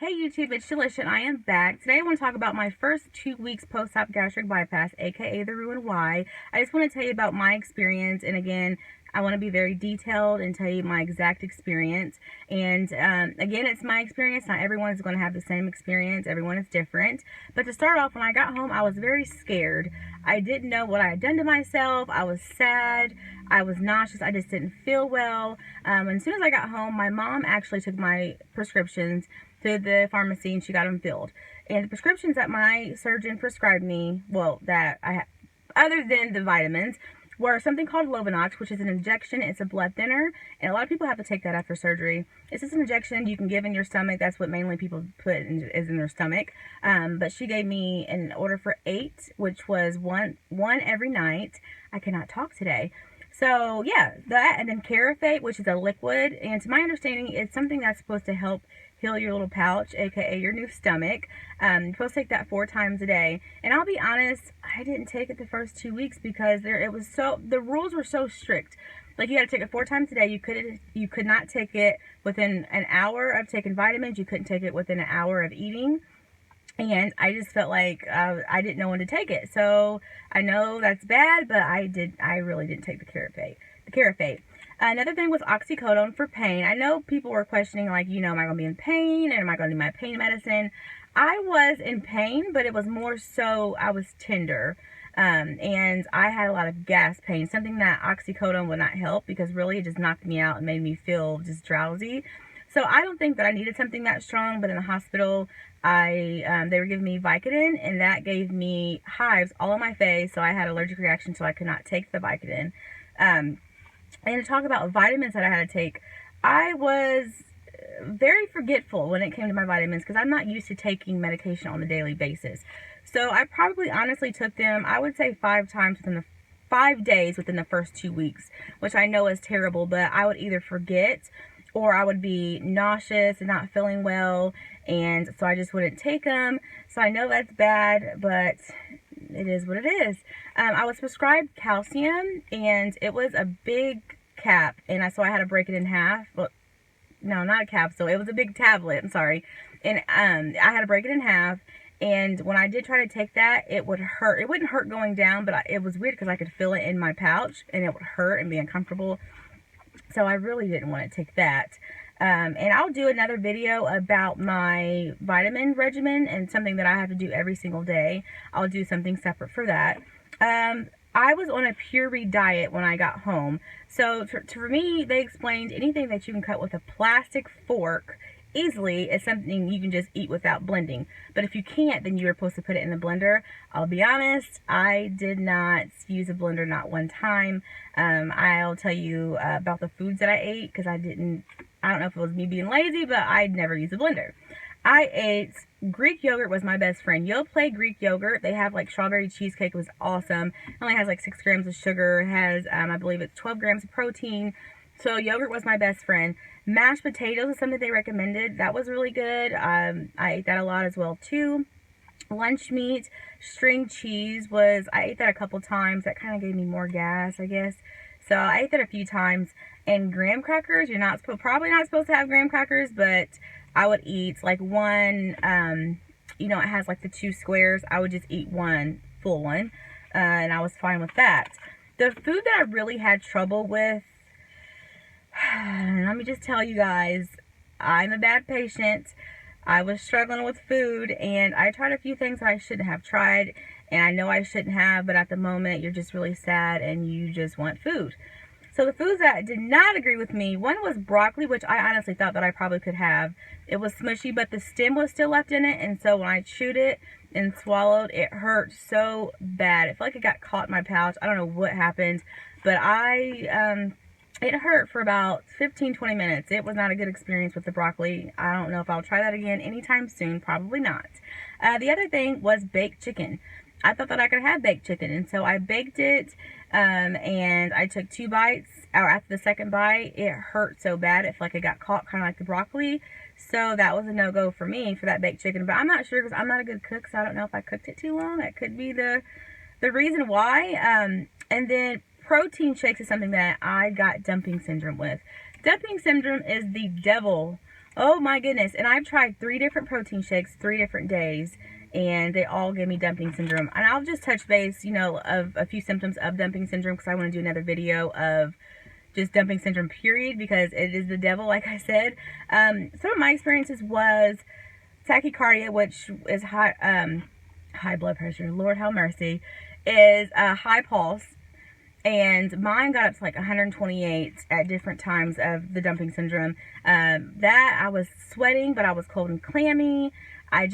Hey YouTube, it's Shalisha and I am back. Today I want to talk about my first 2 weeks post-op gastric bypass, aka the Roux-en-Y. I just want to tell you about my experience, and again, I want to be very detailed and tell you my exact experience. And again, it's my experience. Not everyone is going to have the same experience. Everyone is different. But to start off, when I got home, I was very scared. I didn't know what I had done to myself. I was sad. I was nauseous. I just didn't feel well. And as soon as I got home, my mom actually took my prescriptions to the pharmacy and she got them filled. And the prescriptions that my surgeon prescribed me, well, that I had, other than the vitamins, were something called Lovenox, which is an injection. It's a blood thinner, and a lot of people have to take that after surgery. It's just an injection you can give in your stomach. That's what mainly people put is in their stomach. But she gave me an order for 8, which was one every night. I cannot talk today. So yeah, that, and then Carafate, which is a liquid, and to my understanding, it's something that's supposed to help heal your little pouch, aka your new stomach. You're supposed to take that 4 times a day. And I'll be honest, I didn't take it the first 2 weeks because the rules were so strict. Like, you had to take it 4 times a day. You could not take it within an hour of taking vitamins. You couldn't take it within an hour of eating. And I just felt like I didn't know when to take it. So I know that's bad, but I really didn't take the Carafate. Another thing was oxycodone for pain. I know people were questioning, like, am I going to be in pain? And am I going to need my pain medicine? I was in pain, but it was more so I was tender. And I had a lot of gas pain, something that oxycodone would not help, because really it just knocked me out and made me feel just drowsy. So I don't think that I needed something that strong, but in the hospital, they were giving me Vicodin, and that gave me hives all on my face, so I had an allergic reaction, so I could not take the Vicodin. And to talk about vitamins that I had to take, I was very forgetful when it came to my vitamins because I'm not used to taking medication on a daily basis. So I probably honestly took them, I would say 5 times within the 5 days within the first 2 weeks, which I know is terrible, but I would either forget or I would be nauseous and not feeling well, and so I just wouldn't take them. So I know that's bad, but it is what it is. I was prescribed calcium, and it was a big cap, and so I had to break it in half. Well, no, not a capsule. It was a big tablet. I'm sorry. And I had to break it in half. And when I did try to take that, it would hurt. It wouldn't hurt going down, but it was weird because I could feel it in my pouch, and it would hurt and be uncomfortable. So I really didn't want to take that. And I'll do another video about my vitamin regimen and something that I have to do every single day. I'll do something separate for that. I was on a puree diet when I got home. So for me, they explained anything that you can cut with a plastic fork easily is something you can just eat without blending. But if you can't, then you're supposed to put it in the blender. I'll be honest, I did not use a blender, not one time. I'll tell you about the foods that I ate, because I don't know if it was me being lazy, but I'd never used a blender. I ate Greek yogurt was my best friend. Yoplait Greek yogurt. They have like strawberry cheesecake. It was awesome. It only has like 6 grams of sugar. It has, I believe it's 12 grams of protein. So yogurt was my best friend. Mashed potatoes is something they recommended. That was really good. I ate that a lot as well too. Lunch meat, string cheese I ate that a couple times. That kind of gave me more gas, I guess. So I ate that a few times. And graham crackers, you're probably not supposed to have graham crackers, but I would eat like one, it has like the 2 squares. I would just eat one full one, and I was fine with that. The food that I really had trouble with, let me just tell you guys, I'm a bad patient. I was struggling with food, and I tried a few things that I shouldn't have tried, and I know I shouldn't have, but at the moment, you're just really sad, and you just want food. So the foods that did not agree with me, one was broccoli, which I honestly thought that I probably could have. It was smushy, but the stem was still left in it, and so when I chewed it and swallowed, it hurt so bad. It felt like it got caught in my pouch. I don't know what happened, but it hurt for about 15-20 minutes. It was not a good experience with the broccoli. I don't know if I'll try that again anytime soon. Probably not. The other thing was baked chicken. I thought that I could have baked chicken, and so I baked it, and I took 2 bites. Or after the second bite, it hurt so bad. It felt like it got caught, kind of like the broccoli. So that was a no-go for me for that baked chicken. But I'm not sure, because I'm not a good cook, so I don't know if I cooked it too long. That could be the reason why. And then protein shakes is something that I got dumping syndrome with. Dumping syndrome is the devil Oh my goodness. And I've tried 3 different protein shakes, 3 different days, and they all gave me dumping syndrome. And I'll just touch base, of a few symptoms of dumping syndrome, because I want to do another video of just dumping syndrome, period, because it is the devil, like I said. Some of my experiences was tachycardia, which is high blood pressure, Lord have mercy, is a high pulse. And mine got up to like 128 at different times of the dumping syndrome. That I was sweating, but I was cold and clammy. I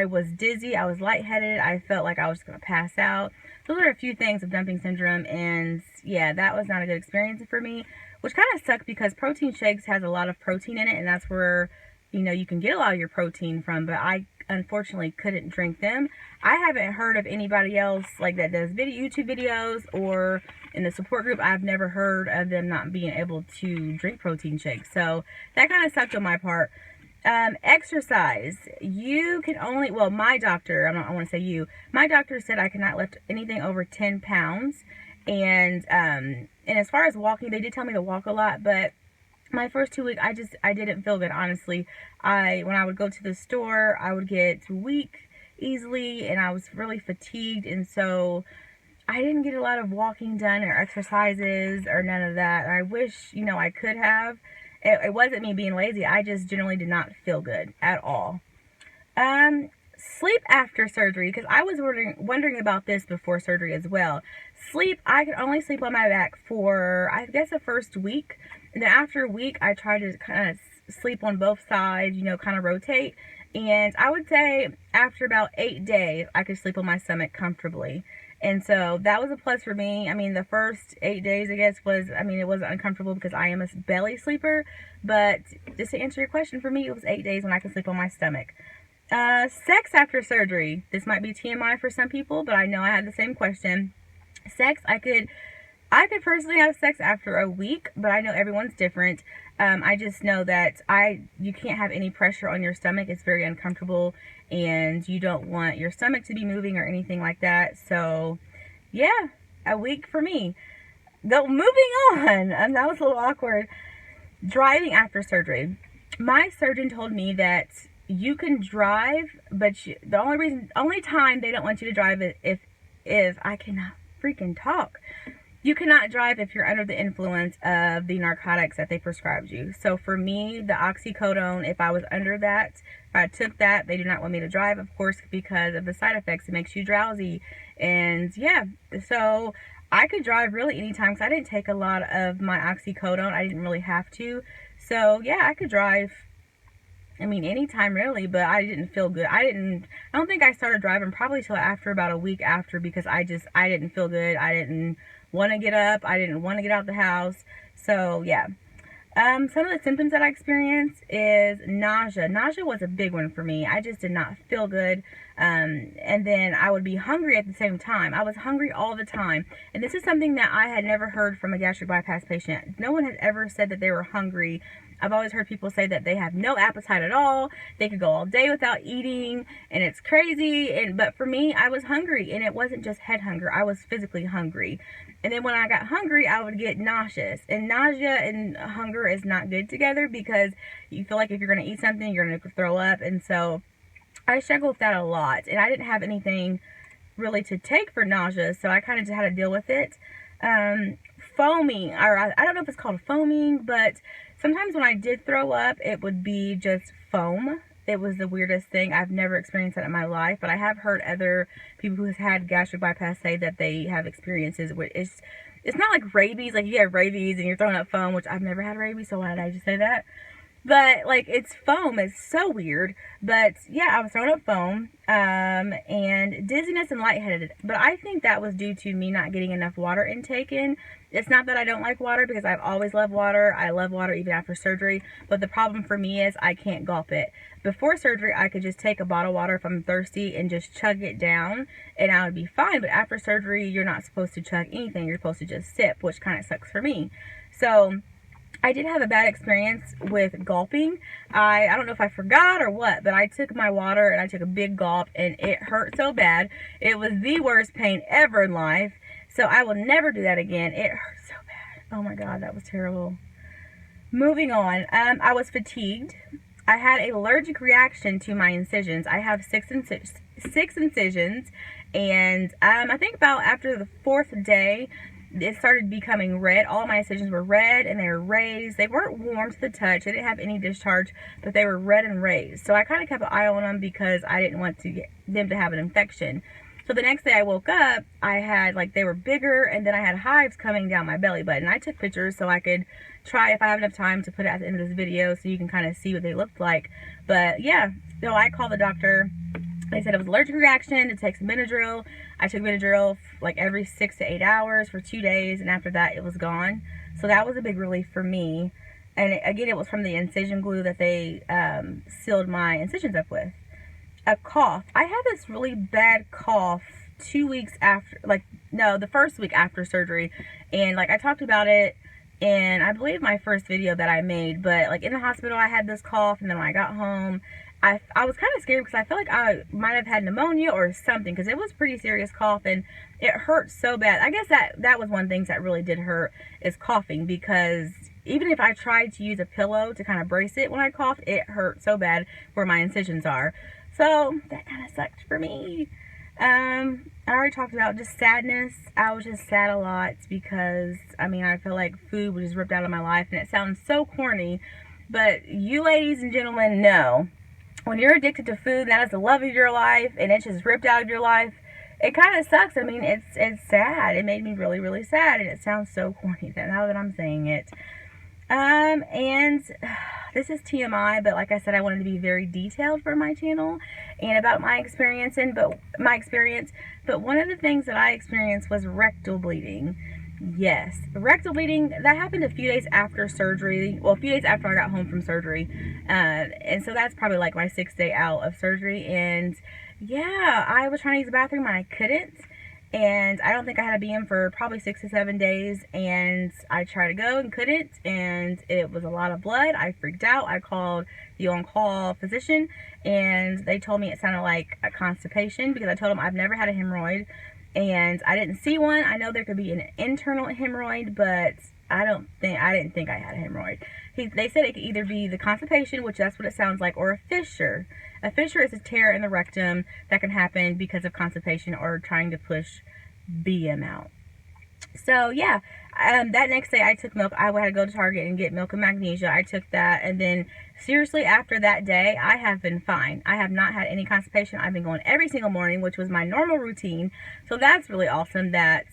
was dizzy. I was lightheaded. I felt like I was just going to pass out. Those are a few things of dumping syndrome. And yeah, that was not a good experience for me, which kind of sucked because protein shakes has a lot of protein in it. And that's where, you can get a lot of your protein from. But I unfortunately couldn't drink them. I haven't heard of anybody else like that does YouTube videos or in the support group. I've never heard of them not being able to drink protein shakes. So that kind of sucked on my part. Exercise. You can only, well, my doctor, I want to say you, my doctor said I cannot lift anything over 10 pounds. And as far as walking, they did tell me to walk a lot, but my first 2 weeks, I didn't feel good, honestly. When I would go to the store, I would get weak easily, and I was really fatigued, and so I didn't get a lot of walking done or exercises or none of that. I wish, I could have. It wasn't me being lazy. I just generally did not feel good at all. Sleep after surgery, because I was wondering about this before surgery as well. Sleep, I could only sleep on my back for, I guess, the first week. And then after a week, I tried to kind of sleep on both sides, kind of rotate. And I would say after about 8 days, I could sleep on my stomach comfortably. And so that was a plus for me. I mean, the first 8 days, I guess, it wasn't uncomfortable because I am a belly sleeper. But just to answer your question, for me, it was 8 days when I could sleep on my stomach. Sex after surgery. This might be TMI for some people, but I know I had the same question. Sex, I could personally have sex after a week, but I know everyone's different. I just know that you can't have any pressure on your stomach. It's very uncomfortable, and you don't want your stomach to be moving or anything like that. So, yeah, a week for me. Moving on. That was a little awkward. Driving after surgery. My surgeon told me that you can drive, but the only time they don't want you to drive is if I cannot freaking talk. You cannot drive if you're under the influence of the narcotics that they prescribed you. So for me, the oxycodone, if I was under that, if I took that, they do not want me to drive, of course, because of the side effects. It makes you drowsy. And yeah, so I could drive really anytime because I didn't take a lot of my oxycodone. I didn't really have to. So yeah, I could drive, anytime really, but I didn't feel good. I don't think I started driving probably till after about a week after, because I didn't feel good. I didn't want to get up. I didn't want to get out of the house. So yeah. Some of the symptoms that I experienced is nausea. Nausea was a big one for me. I just did not feel good. And then I would be hungry at the same time. I was hungry all the time. And this is something that I had never heard from a gastric bypass patient. No one has ever said that they were hungry. I've always heard people say that they have no appetite at all. They could go all day without eating, and it's crazy. But for me, I was hungry, and it wasn't just head hunger. I was physically hungry. And then when I got hungry, I would get nauseous. And nausea and hunger is not good together, because you feel like if you're going to eat something, you're going to throw up. And so I struggled with that a lot. And I didn't have anything really to take for nausea, so I kind of just had to deal with it. Foaming, or I don't know if it's called foaming, but sometimes when I did throw up, it would be just foam. It was the weirdest thing. I've never experienced that in my life, but I have heard other people who have had gastric bypass say that they have experiences where it's not like rabies, like you have rabies and you're throwing up foam, which I've never had rabies, so why did I just say that? But like, it's foam. It's so weird. But yeah, I was throwing up foam, and dizziness and lightheaded. But I think that was due to me not getting enough water intake in. It's not that I don't like water, because I've always loved water. I love water even after surgery. But the problem for me is I can't gulp it. Before surgery, I could just take a bottle of water if I'm thirsty and just chug it down, and I would be fine. But after surgery, you're not supposed to chug anything. You're supposed to just sip, which kind of sucks for me. So I did have a bad experience with gulping. I don't know if I forgot or what, but I took my water and I took a big gulp, and it hurt so bad. It was the worst pain ever in life. So I will never do that again. It hurt so bad. Oh my God, that was terrible. Moving on, I was fatigued. I had an allergic reaction to my incisions. I have six incisions, and I think about after the fourth day, it started becoming red. All of my incisions were red, and they were raised. They weren't warm to the touch. They didn't have any discharge, but they were red and raised. So I kind of kept an eye on them because I didn't want them to have an infection. So the next day I woke up, I had, like, they were bigger, and then I had hives coming down my belly button. I took pictures so I could try, if I have enough time, to put it at the end of this video so you can kind of see what they looked like. But yeah, so I called the doctor. They said it was an allergic reaction to take some Benadryl. I took Benadryl like every 6 to 8 hours for 2 days, and after that it was gone. So that was a big relief for me. And again, it was from the incision glue that they sealed my incisions up with. A cough. I had this really bad cough 2 weeks after, the first week after surgery. And like I talked about it in, I believe, my first video that I made. But like in the hospital I had this cough, and then when I got home, I was kind of scared because I felt like I might have had pneumonia or something, because it was a pretty serious cough and it hurt so bad. I guess that was one thing that really did hurt, is coughing, because even if I tried to use a pillow to kind of brace it when I coughed, it hurt so bad where my incisions are. So that kind of sucked for me. I already talked about just sadness. I was just sad a lot because, I mean, I feel like food was just ripped out of my life, and it sounds so corny, but you ladies and gentlemen know, when you're addicted to food, that is the love of your life, and it's just ripped out of your life, it kind of sucks. I mean, it's sad. It made me really, really sad, and it sounds so corny now that I'm saying it. And this is TMI, but like I said, I wanted to be very detailed for my channel and about my experience, but one of the things that I experienced was rectal bleeding. Yes, rectal bleeding, that happened a few days after surgery. Well, a few days after I got home from surgery. And so that's probably like my 6th day out of surgery. And yeah, I was trying to use the bathroom and I couldn't. And I don't think I had to be in for probably 6 to 7 days. And I tried to go and couldn't. And it was a lot of blood. I freaked out. I called the on-call physician, and they told me it sounded like a constipation, because I told them I've never had a hemorrhoid. And I didn't see one. I know there could be an internal hemorrhoid, but I didn't think I had a hemorrhoid. They said it could either be the constipation, which that's what it sounds like, or a fissure. A fissure is a tear in the rectum that can happen because of constipation or trying to push BM out. So yeah, that next day I took milk. I had to go to Target and get milk and magnesia. I took that, and then seriously, after that day, I have been fine. I have not had any constipation. I've been going every single morning, which was my normal routine. So that's really awesome that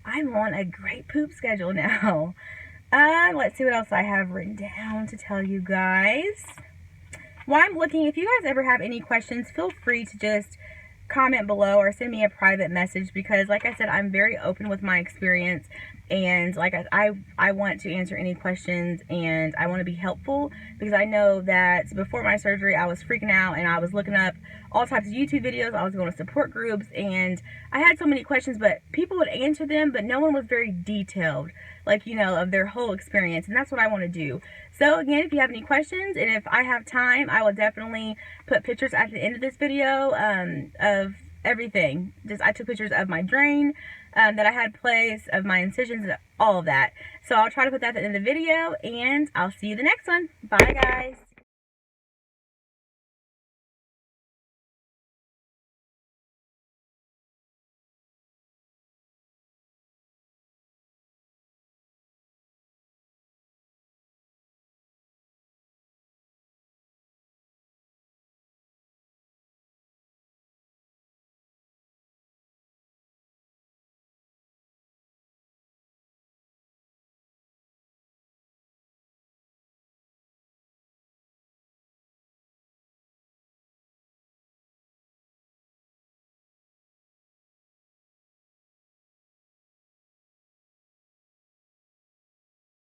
I'm on a great poop schedule now. Let's see what else I have written down to tell you guys. While I'm looking, if you guys ever have any questions, feel free to just comment below or send me a private message, because like I said, I'm very open with my experience, and like I want to answer any questions, and I want to be helpful, because I know that before my surgery I was freaking out and I was looking up all types of YouTube videos. I was going to support groups, and I had so many questions, but people would answer them, but no one was very detailed, like, you know, of their whole experience, and that's what I want to do. So again, if you have any questions, and if I have time, I will definitely put pictures at the end of this video of everything. I took pictures of my drain that I had placed, of my incisions, all of that. So I'll try to put that at the end of the video, and I'll see you the next one. Bye, guys.